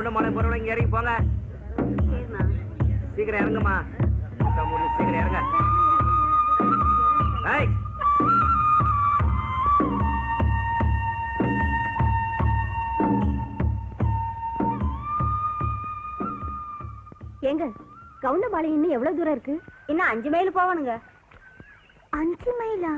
கவுண்டமலை போறவங்க இங்க இறங்கி போங்க. சீக்கிரம் இறங்குமா, சீக்கிரம் இறங்க. ஏங்க, கவுண்டமலை இன்னும் எவ்வளவு தூரம் இருக்கு? இன்னும் 5 மைல் போகணுங்க. 5 மைலா?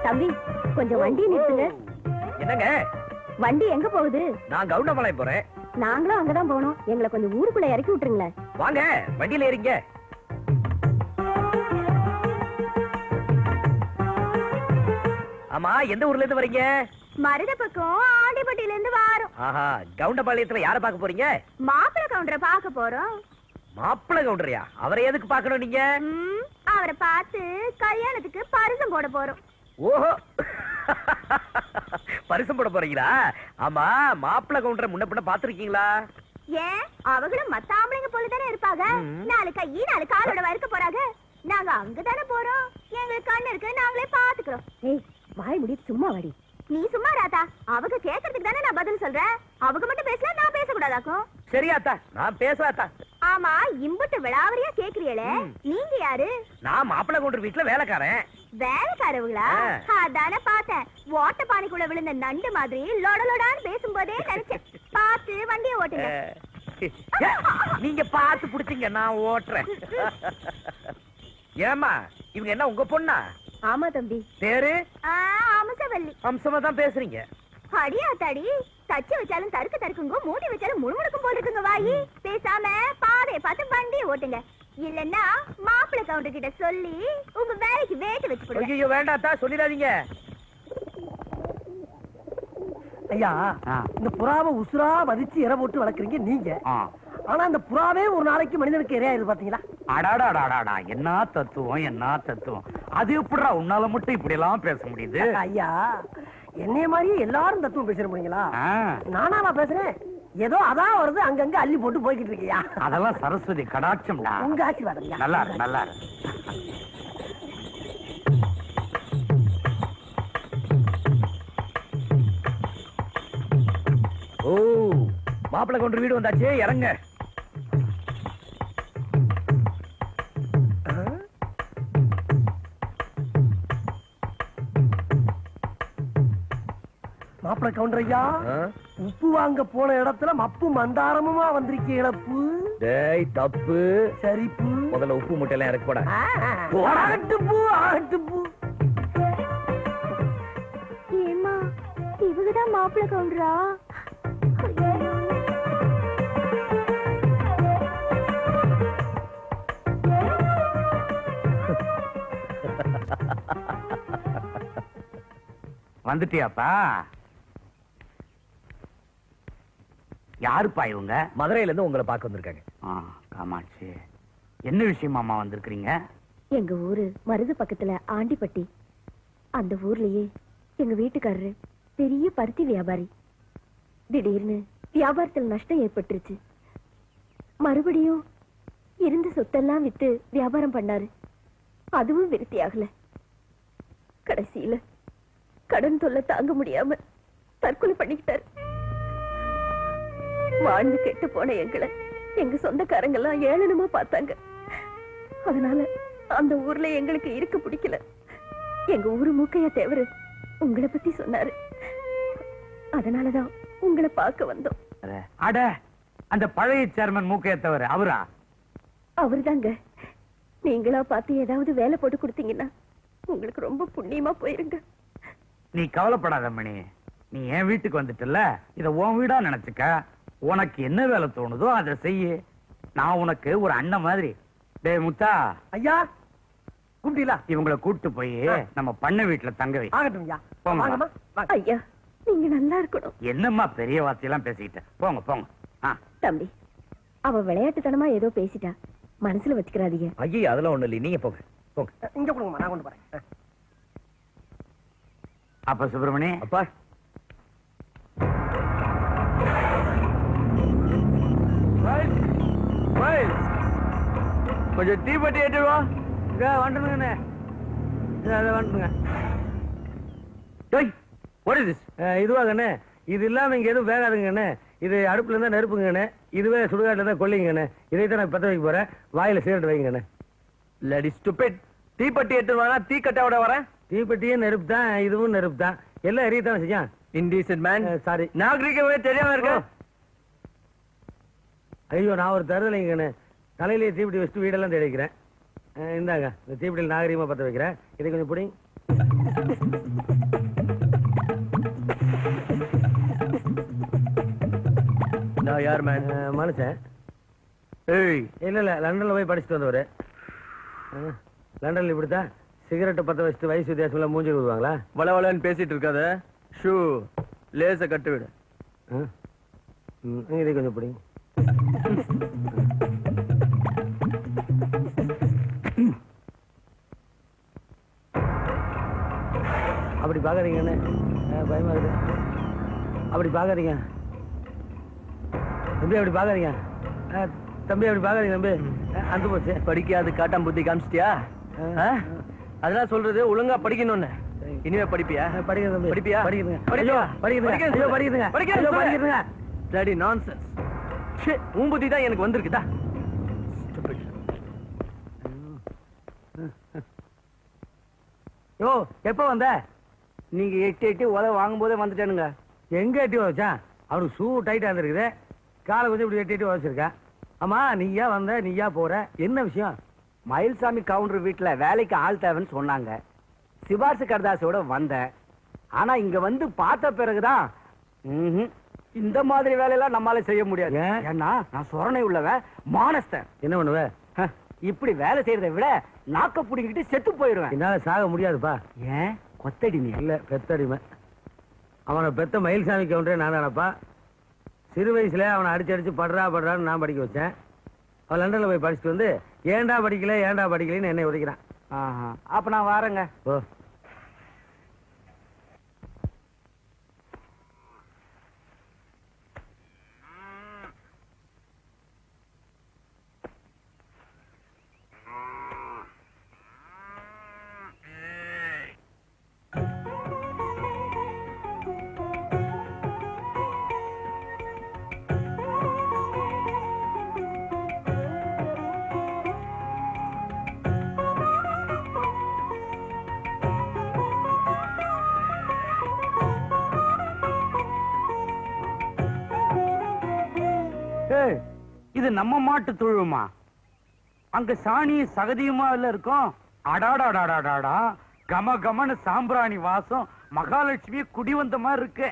தம்பி, கொஞ்சம் வண்டி நிறுத்துங்க. என்னங்க வண்டி எங்க போகுது? நான் கவுண்டமலை போறேன். நாங்களும் அங்கதான் போனோம். எங்களை கொஞ்சம் ஊருக்குள்ள இறக்கி விட்டுருங்களேன். வாங்க, வண்டியில ஏறிங்க. ஆமா, எந்த ஊர்ல இருந்து வரீங்க? மருத பக்கம் ஆண்டிப்பட்டியில இருந்து வாரோம். ஆஹா, கவுண்டபாளையத்துல யார பாக்க போறீங்க? மாப்பிள்ளை கவுண்டரை பாக்க போறோம். மாப்பிள்ளை கவுண்டரையா? அவரை எதுக்கு பாக்கணும் நீங்க? அவரை பார்த்து கல்யாணத்துக்கு பரிசம் போட போறோம். ஓஹோ, பரிசம் போட போறீங்களா? ஆமா, மாப்பிள்ளை கவுண்டரை முன்ன பின்ன பாத்துருக்கீங்களா? ஏன், அவங்களும் மத்த ஆம்பளைங்க போலதானே இருப்பாங்க. 4 கை 4 காலோட இருக்க போறாங்க. நாங்க அங்கதானே போறோம். எங்களுக்கு கண்ணு இருக்கு, நாங்களே பாத்துக்கிறோம். ஏய், வாய் முடி, சும்மா வாடி. நீ சும்மா ராதா. அவங்க கேக்குறதுக்கு தானே நான் பதில் சொல்றேன். அவங்க மட்டும் பேசல, நான் பேசக்கூடாதாக்கும். சரியாத்தா, நான் பேசுறாத்தா. ஆமா, இம்புட்டு விளாவரியா கேக்குறீங்களே, நீங்க யாரு? நான் மாப்பிள்ளை கவுண்டர் வீட்டுல வேலைக்காரன். வேலைக்காரவங்களா? அதானே பார்த்தேன். ஓட்ட பானைக்குள்ள விழுந்த நண்டு மாதிரி லொடலொடான்னு பேசும்போதே நினைச்சேன். பார்த்து வண்டியை ஓட்டுங்க. நீங்க பார்த்து புடிச்சீங்க, நான் ஓட்டுறேன். ஏமா, இவங்க என்ன உங்க பொண்ணா? ஆமா தம்பி. பேரு? அம்சவல்லி. அம்சமா தான் பேசுறீங்க. அடியா தடி, தச்சு வச்சாலும் தருக்கு தருக்குங்க, மூடி வச்சாலும் முழுமுழுக்கும் போல் இருக்குங்க. வாயி பேசாம பாதையை பார்த்து வண்டியை ஓட்டுங்க. இல்லன்னா மாப்பிள்ளை கவுண்டர் கிட்ட சொல்லி உங்க வேலைக்கு வேட்டு வச்சு போடுங்க. ஐயோ வேண்டாத்தா, சொல்லிடாதீங்க. ஐயா, இந்த புறாவை உசுரா மதிச்சு இற போட்டு வளர்க்குறீங்க நீங்க. ஆனா அந்த புறாவே ஒரு நாளைக்கு மனிதனுக்கு இரையாயிருது பாத்தீங்களா? அடாடாடாடாடா, என்ன தத்துவம், என்ன தத்துவம். அது எப்படிடா உன்னால மட்டும் இப்படி எல்லாம் பேச முடியுது? ஐயா, என்னைய மாதிரியே எல்லாரும் தத்துவம் பேச முடியுங்களா? நானா பேசுறேன்? ஏதோ அதான் வருது, அங்கங்க அள்ளி போட்டு போய்கிட்டு இருக்கியா? அதெல்லாம் சரஸ்வதி கடாட்சம்டா. உங்க ஆசீர்வாதம். நல்லா இருக்கு, நல்லா இருக்கு. ஓ, மாப்பிள்ளை கவுண்டர் வீடு வந்தாச்சு, இறங்க. மாப்பிள்ளை கவுண்டர் ஐயா, உப்பு வாங்க போன இடத்துல மப்பு மந்தாரமுமா வந்திருக்க இழப்பு. டேய், தப்பு. சரிப்பு. முதல்ல உப்பு முட்டை எல்லாம் இறக்க போட. ஆகட்டுப்பு, ஆகட்டுப்பு. ஏமா, இவங்கதான் மாப்பிள்ளை கவுண்டரா? வந்துட்டியாப்பா? யாருப்பா இவங்க? மதுரையில இருந்து உங்களை பார்க்க வந்திருக்காங்க. காமாட்சி, என்ன விஷயமாமா வந்திருக்கீங்க? எங்க ஊரு மருது பக்கத்துல ஆண்டிப்பட்டி. அந்த ஊர்லயே எங்க வீட்டுக்காரரு பெரிய பருத்தி வியாபாரி. திடீர்னு வியாபாரத்தில் நஷ்டம் ஏற்பட்டுருச்சு. மறுபடியும் இருந்த சொத்தெல்லாம் வித்து வியாபாரம் பண்ணாரு. அதுவும் விருத்தி ஆகல. கடைசியில கடன் தொல்லை தாங்க முடியாம தற்கொலை பண்ணிக்கிட்டாரு. வாழ்ந்து கெட்டு போன எங்களை எங்க சொந்தக்காரங்க எல்லாம் ஏளனமா பார்த்தாங்க. அதனால அந்த ஊர்ல எங்களுக்கு இருக்க பிடிக்கல. எங்க ஊரு மூக்கையா தேவரு உங்களை பத்தி சொன்னாரு. அதனாலதான் உங்களை பார்க்க வந்தோம். அட, அந்த பழைய சேர்மன் மூக்கையத்தவர் அவரா? அவர்தாங்க. நீங்களா பார்த்து ஏதாவது வேலை போட்டு கொடுத்தீங்கன்னா உங்களுக்கு ரொம்ப புண்ணியமா போயிருங்க. நீ கவலைப்படாத மணி, நீ என் வீட்டுக்கு வந்துட்டல, இத உன் வீடா நினைச்சுக்க. உனக்கு என்ன வேலை தோணுதோ அதை செய்ய. நான் உனக்கு ஒரு அண்ணன் மாதிரி. டேய் முத்தா ஐயா, கூப்பிட்டீங்களா? இவங்களை கூட்டு போய் நம்ம பண்ண வீட்டுல தங்க வை. ஆகட்டும் ஐயா. போங்க. வாங்கம்மா, வாங்க. ஐயா, நீ நீங்க நல்லா இருக்கணும். என்னம்மா பெரிய வார்த்தையெல்லாம் பேசிக்கிட்ட? போங்க போங்க. தம்பி, அவ விளையாட்டுத்தனமா ஏதோ பேசிட்டா, மனசுல வச்சுக்கிறாதீங்க. ஐயோ அதெல்லாம் ஒண்ணு இல்லை, நீங்க போங்க போங்க. இங்க கொடுங்கம்மா, நான் கொண்டு போறேன். அப்ப சுப்பிரமணி, அப்பா கொஞ்சம் தீப்பெட்டி ஏற்றுவா. வந்துடுங்கண்ணே, வந்துடுங்க. இதுவாங்கண்ணே, இது இல்லாம இங்க எதுவும் வேகாதுங்கண்ணே. இது அடுப்புல இருந்தா நெருப்புங்கண்ணே, இதுவே சுடுகாட்டுல இருந்தா கொல்லிங்கண்ணே. இதைத்தான் நான் பத்த வைக்க போறேன். வாயில சிகரெட் வைங்கண்ணே. Lady stupid. தீப்பெட்டி ஏற்றுவானா தீ கட்டாவோட வரேன். தீப்பெட்டியும் நெருப்பு தான், இதுவும் நெருப்பு தான், எல்லாம் எரியத்தான் செய்யும். Indecent man. சாரி, நாகரிகமே தெரியாம இருக்க. ஐயோ நான் ஒரு தருதலைங்கண்ணே. தலையிலேயே தீப்பெட்டி வச்சுட்டு வீடெல்லாம் தேடி வைக்கிறேன். இந்தாங்க, இந்த தீப்பெட்டியில் நாகரிகமா பத்த வைக்கிறேன். இதை கொஞ்சம் பிடி. நான் யார் மேன்? மனுஷன். ஏய் இல்ல இல்ல, லண்டன்ல போய் படிச்சுட்டு வந்தவரு. லண்டன்ல இப்படித்தான் சிகரெட்டை பத்த வச்சுட்டு வயசு வித்தியாசம் மூஞ்சி விடுவாங்களா? வளவளன்னு பேசிட்டு இருக்காத. ஷூ லேச கட்டு விடு. இதை கொஞ்சம் பிடி. அப்படி பாக்காதீங்கண்ணே, பயமா இருக்கு. அப்படி பாக்காதீங்க தம்பி, அப்படி பாக்காதீங்க தம்பி, அப்படி பாக்காதீங்க தம்பி. அந்த போச்சு. படிக்காது காட்டாம் புத்தி காமிச்சிட்டியா? அதெல்லாம் சொல்றது ஒழுங்கா படிக்கணும்னு. இனிமே படிப்பியா? படிக்க தம்பி. படிப்பியா? படிக்கிறேங்க. படிப்பியா? படிக்கிறேங்க. படிக்கிறேங்க. படிக்கிறேங்க. Study nonsense. உன் புத்தி தான் எனக்கு வந்திருக்குதா? யோ எப்ப வந்த? நீங்க எட்டு உதவ வாங்கும் போதே வந்துட்டானுங்க. எங்க எட்டி வச்சான்? அவனுக்கு ஷூ டைட்டா இருந்திருக்குது, காலை கொஞ்சம் இப்படி எட்டி வச்சிருக்கா. ஆமா, நீயா வந்த, நீயா போற, என்ன விஷயம்? மயில்சாமி கவுண்டர் வீட்டுல வேலைக்கு ஆள் தேவைன்னு சொன்னாங்க. சிபார்சு கர்தாசோட வந்தேன். ஆனா இங்க வந்து பார்த்த பிறகுதான் இந்த மாதிரி வேலையெல்லாம் நம்மளால செய்ய முடியாது. ஏன்னா நான் சொரணை உள்ளவன், மானஸ்தன். என்ன பண்ணுவ? இப்படி வேலை செய்யறதை விட நாக்க புடிங்கிட்டு செத்து போயிடுவேன். என்னால சாக முடியாதுப்பா. ஏன்? கொத்தடிமை இல்ல, பெத்தடிமை. அவனை பெத்த மயில்சாமி கவுண்டரே நான் தானப்பா. சிறு வயசுல அவனை அடிச்சு படுறான்னு நான் படிக்க வச்சேன். அவன் லண்டன்ல போய் படிச்சுட்டு வந்து ஏன்டா படிக்கலன்னு என்னை உதைக்கிறான். அப்ப நான் வரேங்க. ஓ, இது நம்ம மாட்டு தொழுமா? அங்க சாணி சகதியுமா இல்ல இருக்கும். அடாடாடாடாடா, கம கமன்னு சாம்பிராணி வாசம், மகாலட்சுமி குடி வந்த மாதிரி இருக்கு.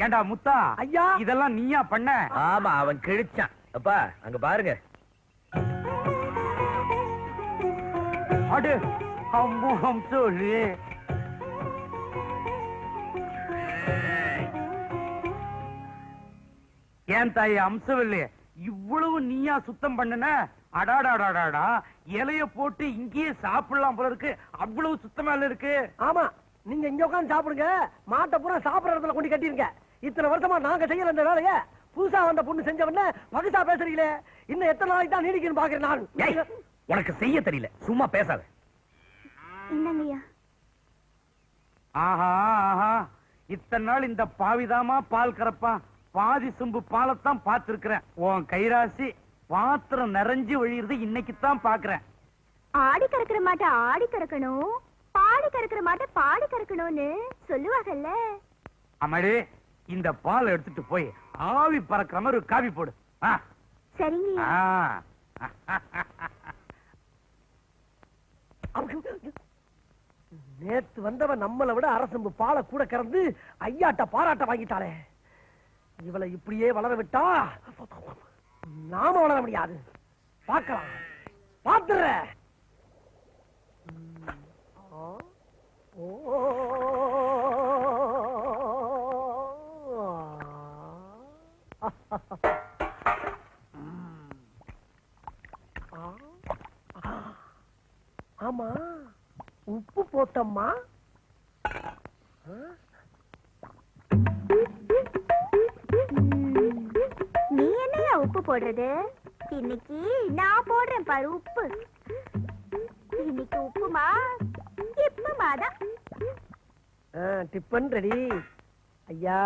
ஏண்டா முத்தா, ஐயா, இதெல்லாம் நீயா பண்ண? ஆமா, அவன் கிழிச்சான். அப்பா அங்க பாருங்க. அடு அம்முகம் சொல்லி ஏன் தாய் அம்சவில்லையே, இவ்வளவு நீயா சுத்தம் பண்ணன? அடாடாடாடாடா, இலைய போட்டு இங்கேயே சாப்பிடலாம் போல இருக்கு, அவ்வளவு சுத்தமா இருக்கு. ஆமா, நீங்க இங்க உட்கார்ந்து சாப்பிடுங்க. மாட்டை பூரா சாப்பிடுற இடத்துல கொண்டு கட்டிருங்க. இத்தனை வருஷமா நாங்க செய்யற அந்த வேலைய புதுசா வந்த பொண்ணு செஞ்சவன பகுசா பேசுறீங்களே, இன்னும் எத்தனை நாளைக்கு தான் நீடிக்கணும் பாக்குறேன் நான். உனக்கு செய்ய தெரியல, சும்மா பேசாத. என்னங்கய்யா? ஆஹா ஆஹா, இத்தனை நாள் இந்த பாவிதாமா பால் கறப்பான். பாதி சொம்பு பாலத்தான் பார்த்திருக்கிறேன். உன் கைராசி பாத்திரம் நிறைஞ்சு ஒழியிறது இன்னைக்குத்தான் பாக்குறேன். ஆடி கறக்கிற மாட்டை ஆடி கறக்கணும், பாடி கறக்கிற மாட்டை பாடி கறக்கணும்னு சொல்லுவாங்கல்ல. அம்மாடி, இந்த பால் எடுத்துட்டு போய் ஆவி பறக்கிற மாதிரி ஒரு காவி போடு. சரிங்க. நேத்து வந்தவன் நம்மளை விட அரசம்பு பாலை கூட கறந்து ஐயாட்ட பாராட்ட வாங்கிட்டாளே. இவளை இப்படியே வளர விட்டா நாம வளர முடியாது. பார்க்கலாம், பாத்துற. ஓ ஆமா உப்பு போட்டம்மா. நீ என்னையா உப்பு போடுறது? இன்னைக்கு நான் போடுறேன் பாரு உப்பு. இன்னைக்கு உப்புமா இப்பமாதான். Tiffin ready. ஐயா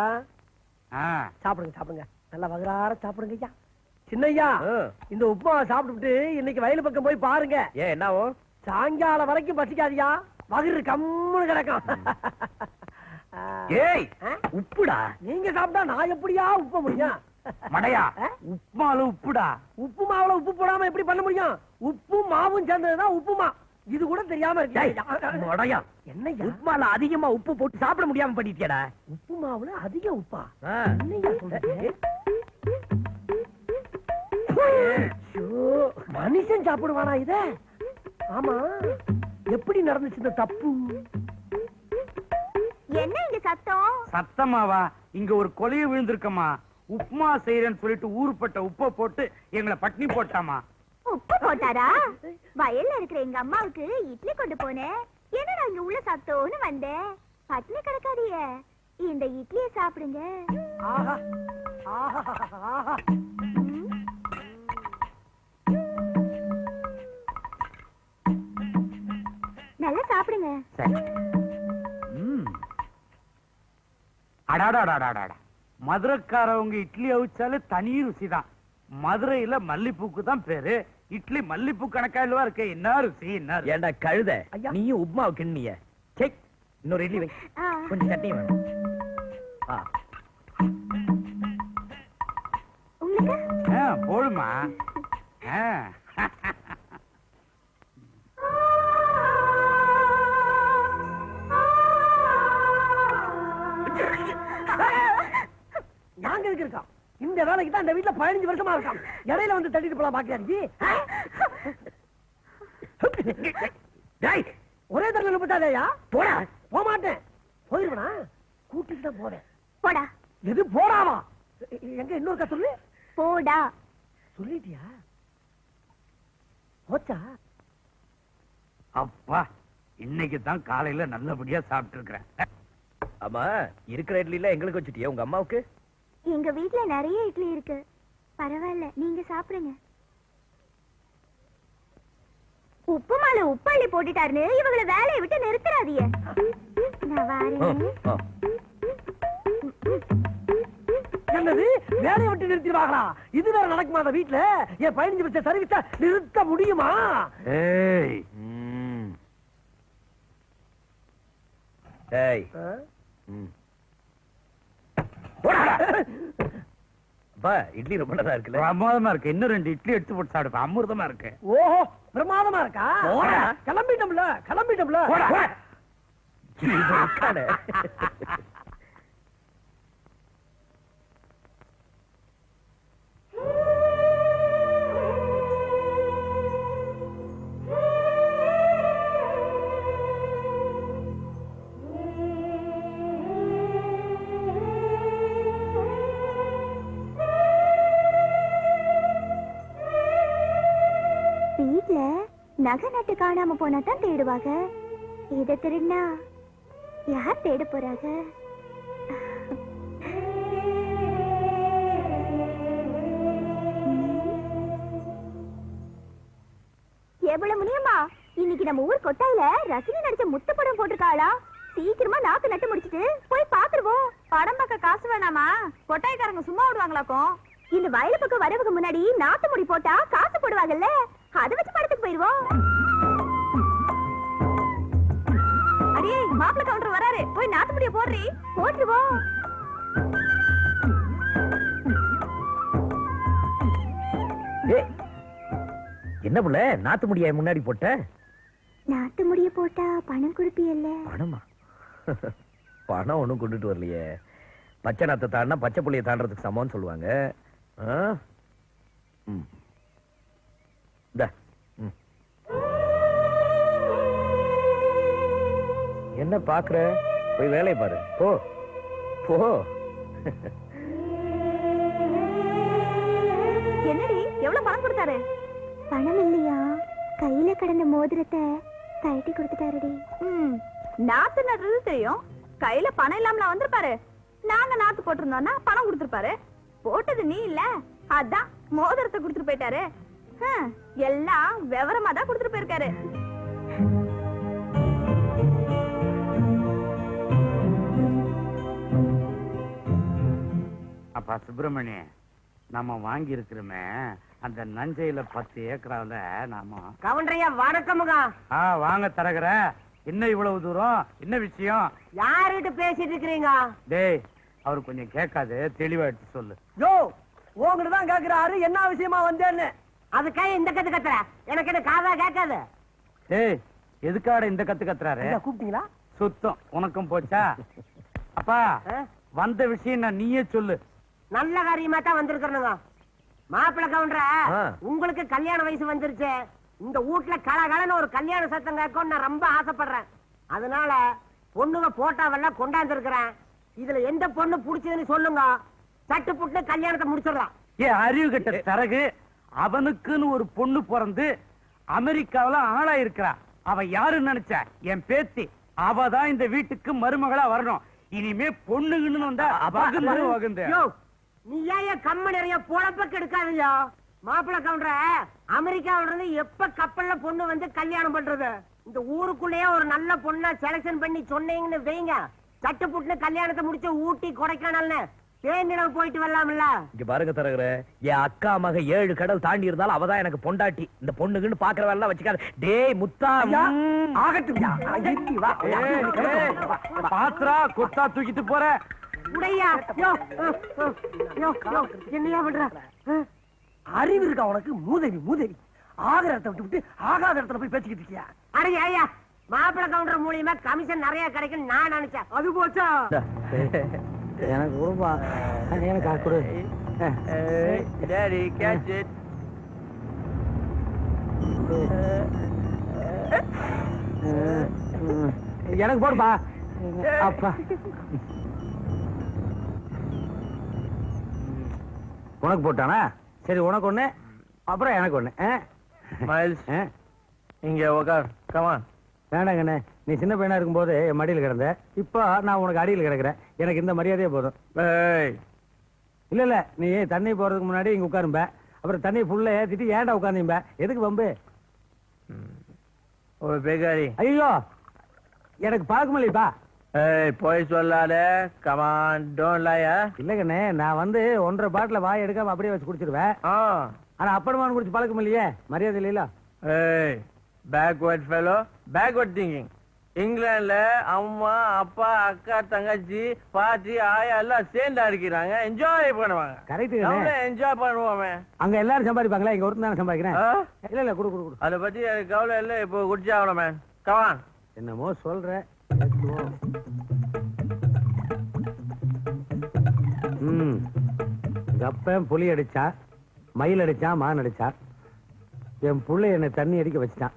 ஆ, சாப்பிடுங்க சாப்பிடுங்க, நல்லா வகுறார சாப்பிடுங்க ஐயா. சின்னையா இந்த உப்புமா சாப்பிட்டுட்டு இன்னைக்கு வயல் பக்கம் போய் பாருங்க. ஏன் என்னவோ? சாயங்காலம் வரைக்கும் பசிக்காதியா, வகுறு கம்முன்னு கிடக்கும். ஏய் உப்புடா. நீங்க சாப்பிட்டா நான் எப்படியா உப்ப முடியும்? மடையா உப்புமால உப்புடா. உப்பு மாவுல உப்பு போடாம எப்படி பண்ண முடியும்? உப்பு மாவும் சேர்ந்ததுதான் உப்புமா. இது கூட தெரியாம இருக்கு. மடையா, என்னய்யா உப்புமால அதிகமா உப்பு போட்டு சாப்பிட முடியாம பண்ணிட்டியடா. உப்பு மாவுல அதிக உப்பா? ஆ. என்னய்யா சொல்றது? ஐயோ, மனுஷன் சாப்பிடுவானா இத? ஆமா, எப்படி நடந்துச்சு இந்த தப்பு? என்ன இங்க சத்தம்? சத்தமாவா? இங்க ஒரு கொலைய விழுந்திருக்கமா. உப்புமா செய்யறேன்னு சொல்லிட்டு ஊருப்பட்ட உப்பை போட்டு எங்களை பட்னி போட்டாமா. உப்பு போட்டாரா? வயல்ல இருக்கிற எங்க அம்மாவுக்கு இட்லி கொண்டு போனேன். என்னடா இங்க உள்ள சத்தம்னு வந்தேன். பட்னி கிடக்காதிய, இந்த இட்லியை சாப்பிடுங்க. ஆஹா ஆஹா ஆஹா. நல்லா சாப்பிடுங்க. சரி. அடாடாடாடாடா, மதுரைக்காரவங்க இட்லி அவிச்சாலே தனி ருசிதான். மதுரையில மல்லிப்பூக்கு தான் பேரு. இட்லி மல்லிப்பூ கணக்காயிலவா இருக்க. என்ன ருசி, என்ன ருசி. ஏண்டா கழுத, ஐயா. நீயும் உப்புமா கிண்ணிய. செக், இன்னொரு இட்லி வை. ஆ. கொஞ்சம் சட்னி வேணும். ஆ. உங்களுக்கு போடுமா. நாங்க எதுக்கு இருக்கோம்? இந்த வேலைக்கு தான் இந்த வீட்டுல 15 வருஷமா இருக்கான். இடையில வந்து தட்டிட்டு போலாம் பாக்கியாரு. ஒரே தடவை நிமிட்டாதேயா. போடா. போக மாட்டேன். போயிருவனா? கூட்டிட்டு தான் போறேன். போடா. எது போடாவா? எங்க இன்னொரு சொல்லு. போடா. சொல்லிட்டியா? போச்சா? அப்பா, இன்னைக்கு தான் காலையில நல்லபடியா சாப்பிட்டு இருக்கிறேன். ஆமா, இருக்கிற இட்லில எங்களுக்கு வச்சுட்டியா உங்க அம்மாவுக்கு? எங்க வீட்ல நிறைய இட்லி இருக்கு. பரவாயில்ல, நீங்க சாப்பிடுங்க. உப்பு மாலை உப்பள்ளி போட்டுட்டாருன்னு இவங்களை வேலையை விட்டு நிறுத்துறாதீங்க. நான் வாரேன். என்னது வேலையை விட்டு நிறுத்திடுவாங்களா? இது வேற நடக்குமா அந்த வீட்டுல? என் 15 வருஷம் சர்வீஸ நிறுத்த முடியுமா? ஏய், ஏய். அப்பா, இட்லி ரொம்ப நல்லா இருக்குல்ல? பிரமாதமா இருக்கு. இன்னும் 2 இட்லி எடுத்து போட்டு சாப்பிடுப்பா. அமிர்தமா இருக்கு. ஓஹோ, பிரமாதமா இருக்கா? போடா. கிளம்பிட்டோம்ல கிளம்பிட்டோம்ல. போடா. இது இருக்கானே. வீட்ல நகை நட்டு காணாம போனா தான் தேடுவாங்க. இத திருடினா யார் தேட போறாங்க? எவ்வளவு முடியுமா? இன்னைக்கு நம்ம ஊர் கொட்டாயில ரசிகை நடிச்ச முத்து படம் போட்டிருக்காளா? சீக்கிரமா நாக்கு நட்டு முடிச்சிட்டு போய் பாத்துருவோம். படம் பார்க்க காசு வேணாமா? கொட்டாய்க்காரங்க சும்மா விடுவாங்களாக்கும். இந்த வயல் பக்கம் வரவுக்கு முன்னாடி நாத்து முடி போட்டா காசு போடுவாங்கல்ல, அதை வச்சு படத்துக்கு போயிருவோம். அடே, மாப்பிள்ளை கவுண்டர் வராரு, போய் நாத்து முடிய போடுறீ. போட்டுருவோம். ஏய், என்ன புள்ள நாத்து முடிய முன்னாடி போட்ட? நாத்து முடிய போட்டா பணம் கொடுப்பியல்ல? பணமா? பணம் ஒண்ணும் கொண்டுட்டு வரலையே. பச்சை நாத்தை தாண்டினா பச்சை புள்ளைய தாண்டறதுக்கு சமம்னு சொல்லுவாங்க. ஆ? ம். இந்தா. ம். என்ன பாக்குற? போய் வேலையை பாரு. போ போ. என்னடி, எவ்வளவு பணம் கொடுத்தாரு? பணம் இல்லையா, கையில கிடந்த மோதிரத்தை கைட்டி கொடுத்துட்டாருடி. நாத்து நடுறது தெரியும், கையில பணம் இல்லாமல வந்திருப்பாரு. நாங்க நாத்து போட்டிருந்தோம்னா பணம் கொடுத்திருப்பாரு. போட்டது நீ இல்ல, அதான் மோதிரத்தை கொடுத்துட்டு போயிட்டாரு. எல்லாம் விவரமா தான் கொடுத்துட்டு போயிருக்காரு. அப்பா சுப்பிரமணிய, நம்ம வாங்கி இருக்கிறோமே அந்த நஞ்சையில 10 ஏக்கரால நாம கவுண்டரையா வணக்கமுங்க. வாங்க தரகற. என்ன இவ்வளவு தூரம், என்ன விஷயம்? யாருகிட்ட பேசிட்டு இருக்கிறீங்க? டேய், அவரு கொஞ்சம் கேட்காது, தெளிவா எடுத்து சொல்லு. யோ, உங்ககிட்ட தான் கேக்குறாரு என்ன விஷயமா வந்தேன்னு. அதுக்கே இந்த கத்து கத்துற, எனக்கு என்ன காதா கேட்காது. டேய், எதுக்காட இந்த கத்து கத்துறாரு? கூப்பிட்டீங்களா? சுத்தம் உனக்கும் போச்சா? அப்பா, வந்த விஷயம் நான் நீயே சொல்லு. நல்ல காரியமா தான் வந்திருக்கிறனுங்க. மாப்பிள்ள கவுண்டர, உங்களுக்கு கல்யாண வயசு வந்துருச்சு. இந்த வீட்டுல கலகலன்னு ஒரு கல்யாண சத்தம் கேட்கும் நான் ரொம்ப ஆசைப்படுறேன். அதனால பொண்ணுங்க போட்டாவெல்லாம் கொண்டாந்து இருக்கிறேன். இதுல எந்த பொண்ணு புடிச்சதுன்னு சொல்லுங்க, சட்டு புட்டு கல்யாணத்தை முடிச்சிடலாம். அறிவு கட்ட தரகு, அவனுக்குன்னு ஒரு பொண்ணு பிறந்து அமெரிக்காவில ஆளா இருக்கிறா. அவ யாருன்னு நினைச்ச? என் பேத்தி. அவதான் இந்த வீட்டுக்கு மருமகளா வரணும். இனிமே பொண்ணுன்னு வந்தா வகுந்து. நீ ஏன் கம்ம நிறைய பொழப்பக்கு எடுக்காதீங்க. மாப்பிள்ள கவுண்டர, அமெரிக்காவில இருந்து எப்ப கப்பல்ல பொண்ணு வந்து கல்யாணம் பண்றது? இந்த ஊருக்குள்ளேயே ஒரு நல்ல பொண்ணா செலக்ஷன் பண்ணி சொன்னீங்கன்னு வைங்க, சட்டு புட்டுன்னு கல்யாணத்தை முடிச்சு ஊட்டி கொடைக்கானல்னு தேனிடம் போயிட்டு வரலாம்ல. இங்க பாருங்க தரகுற, என் அக்கா மக 7 கடல் தாண்டி இருந்தாலும் அவதான் எனக்கு பொண்டாட்டி. இந்த பொண்ணுக்குன்னு பாக்குற வேலை வச்சுக்காது. டேய் முத்தா, பாத்ரா கொத்தா தூக்கிட்டு போற உடையா. என்னையா பண்ற? அறிவு இருக்கா உனக்கு? மூதேவி மூதேவி. ஆகிற இடத்த விட்டு ஆகாத இடத்துல போய் பேசிக்கிட்டு இருக்கியா? அடைய ஐயா, மாப்பிள்ள கவுண்டர் மூலியமா கமிஷன் நிறைய கிடைக்கும் நான் நினைச்சேன். அது போச்சா? எனக்கு ரூபா எனக்கு கொடு. எனக்கு போடுப்பா. அப்பா, உனக்கு போட்டானா? சரி, உனக்கு ஒண்ணு, அப்புறம் எனக்கு ஒண்ணு. மைல்ஸ், இங்க உட்கார். கமான். வேண்டாங்கண்ணே, நீ சின்ன பையனா இருக்கும்போது என் மடியில் கிடந்த, இப்போ நான் உனக்கு அடியில் கிடக்குறேன். எனக்கு இந்த மரியாதையே போதும். இல்ல இல்ல, நீ தண்ணி போறதுக்கு முன்னாடி இங்க உட்காரும்ப, அப்புறம் தண்ணி ஃபுல்ல ஏத்திட்டு ஏன்டா உட்கார்ந்தீங்க? எதுக்கு வம்பு? ஒரு பேகாரி. ஐயோ, எனக்கு பார்க்கமில்லைப்பா. போய் சொல்லாத. கமான், டோன்ட் லை. இல்லங்கண்ணே, நான் வந்து 1.5 பாட்டில வாய் எடுக்காம அப்படியே வச்சு குடிச்சிருவேன். ஆனா அப்படமானு குடிச்சு பழக்கம் இல்லையே, மரியாதை இல்லையில. Backward fellow, backward thinking. இங்கிலாந்துல அம்மா அப்பா அக்கா தங்கச்சி பாட்டி ஆயா எல்லாம் சேர்ந்து அடிக்கிறாங்க, என்ஜாய் பண்ணுவாங்க. கரெக்ட், என்ஜாய் பண்ணுவோமே. அங்க எல்லாரும் சம்பாதிப்பாங்களா? இங்க ஒருத்தன் தானே சம்பாதிக்கிறேன். இல்ல இல்ல, குடு குடு குடு. அதை பத்தி எனக்கு கவலை இல்லை, இப்போ குடிச்சாகணும் மேன். கமான். என்னமோ சொல்ற. கப்பன் புலி அடிச்சா, மயில் அடிச்சா, மான் அடிச்சா, என் புள்ளை என்னை தண்ணி அடிக்க வச்சுட்டான்.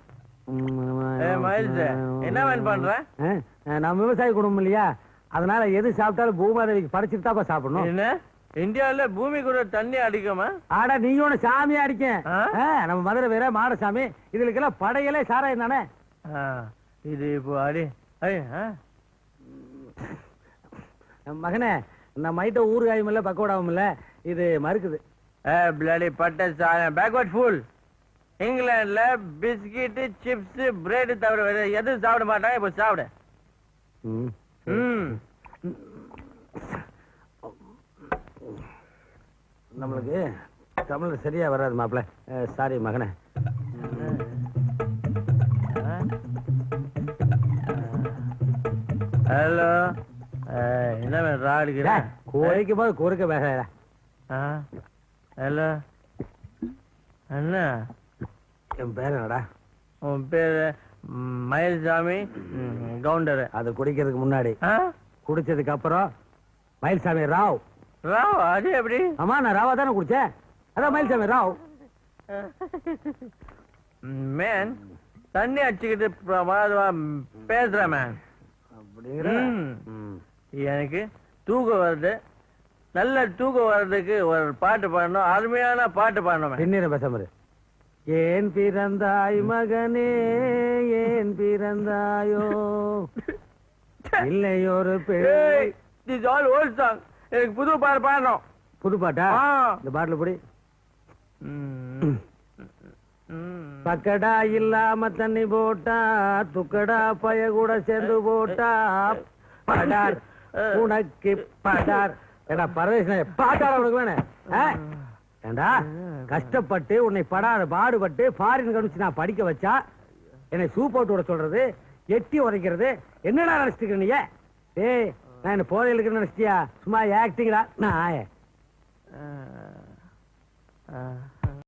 என்ன பண்ற? நான் விவசாய குடும்பம் இல்லையா, அதனால எது சாப்பிட்டாலும் பூமாதேவிக்கு படைச்சிட்டு தான் சாப்பிடணும். என்ன இந்தியாவில பூமி கூட தண்ணி அடிக்குமா? ஆடா, நீங்க ஒண்ணு சாமியா அடிக்க. நம்ம மதுரை வேற மாடசாமி, இதுக்கெல்லாம் படையலே சாராயம் தானே. இது இப்போ அடி. மகனே, நம்ம மைட்ட ஊறுகாயும் இல்ல பக்கோடாவும் இல்ல, இது மறுக்குது. பிளடி பட்ட சாயம். Backward fool. இங்கிலாந்துல பிஸ்கட் சிப்ஸ் பிரெட் தவிர வேற எதுவும் சாப்பிட மாட்டாங்க. இப்போ சாப்பிட. நம்மளுக்கு தமிழ்ல சரியா வராது மாப்பிள்ள, சாரி மகனே. ஹலோ, என்ன ராடுகிற? குறைக்கும் போது குறுக்க வேக. ஹலோ, என்ன என் பேர் என்னடா? உன் பேரு மயில்சாமி கவுண்டர். அது குடிக்கிறதுக்கு முன்னாடி, குடிச்சதுக்கு அப்புறம் மயில்சாமி ராவ். ராவ்? அது எப்படி? ஆமா, நான் ராவா தானே குடிச்சேன், அதான் மயில்சாமி ராவ். மேன், தண்ணி அடிச்சுக்கிட்டு பேசுற மேன். எனக்கு தூக்கம் வருது. நல்ல தூக்கம் வர்றதுக்கு ஒரு பாட்டு பாடணும், அருமையான பாட்டு பாடணும். பின்னீர பேசாம. ஏன் பிறந்தாய் மகனே ஏன் பிறந்தாயோ இல்லை ஒரு பிள்ளை. This all volt song. எனக்கு புது பாட்டு பாடணும். புது பாட்டா? ஆ. இந்த பாட்டில் படி. பக்கடா இல்லாம தண்ணி போட்டா துக்கடா பய கூட சேர்ந்து போட்டா படார் உனக்கு படார். ஏடா பரவேஷ் பாட்டாள உனக்கு வேணே? ஏண்டா கஷ்டப்பட்டு உன்னை பாடுபட்டு ஃபாரின் கணிச்சு நான் படிக்க வச்சா என்னை சூ போட்டு விட சொல்றது, எட்டி உரைக்கிறது, என்னடா நினைச்சிட்டு நீங்க? ஏய் நான் என்ன போதையில் இருக்கிறேன்னு நினைச்சிட்டியா? சும்மா ஆக்டிங்கடா நான்.